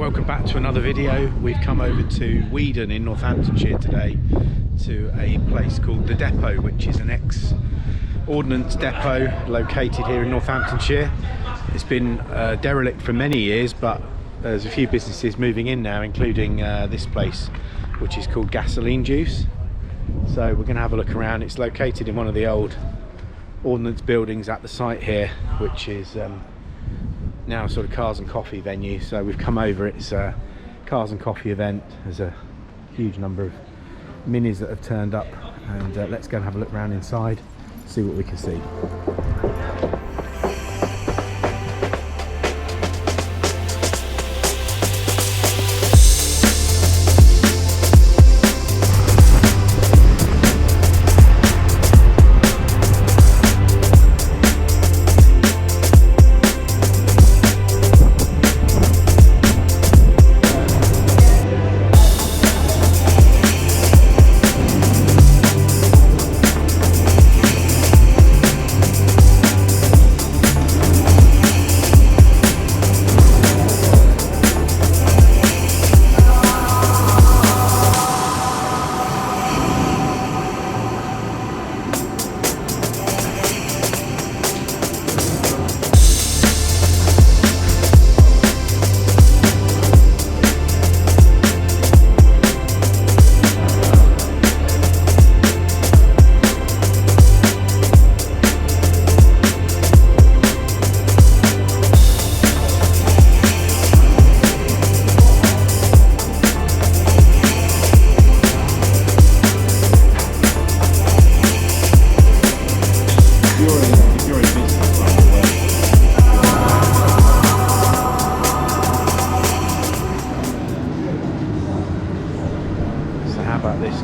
welcome back to another video. We've come over to Weedon in Northamptonshire today to a place called The Depot, which is an ex-ordnance depot located here in Northamptonshire. It's been derelict for many years, but there's a few businesses moving in now, including this place, which is called Gasoline Juice. So we're going to have a look around. It's located in one of the old ordnance buildings at the site here, which is now sort of cars and coffee venue. So we've come over. It's a cars and coffee event. There's a huge number of minis that have turned up, and let's go and have a look around inside, see what we can see.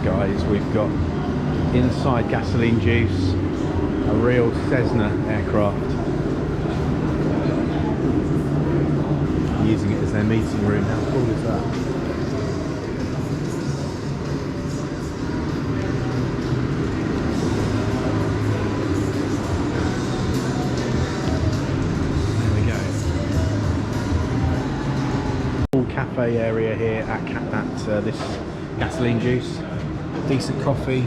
Guys, we've got inside Gasoline Juice a real Cessna aircraft, using it as their meeting room. How cool is that? There we go. Full cafe area here at this Gasoline Juice. Decent coffee,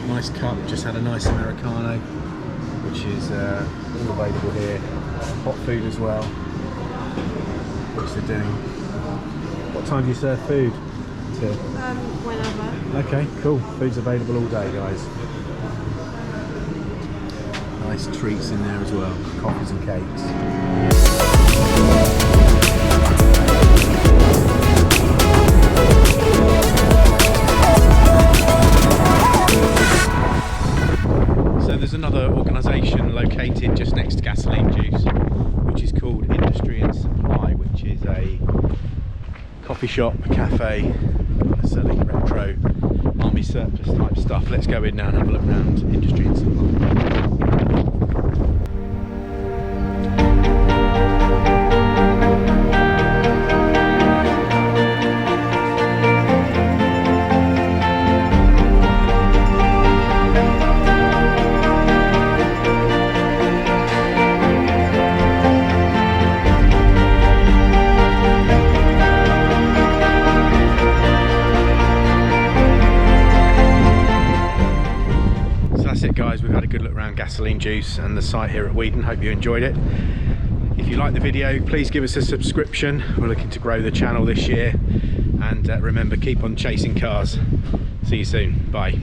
nice cup, just had a nice Americano, which is all available here. Hot food as well, which they're doing. What time do you serve food? Whenever. Okay, cool. Food's available all day, guys. Nice treats in there as well, coffees and cakes. There's another organisation located just next to Gasoline Juice, which is called Industry and Supply, which is a coffee shop, a cafe, selling retro army surplus type stuff. Let's go in now and have a look around Industry and Supply. That's it, guys. We've had a good look around Gasoline Juice and the site here at Weedon. Hope you enjoyed it. If you like the video, please give us a subscription. We're looking to grow the channel this year, and remember, keep on chasing cars. See you soon. Bye.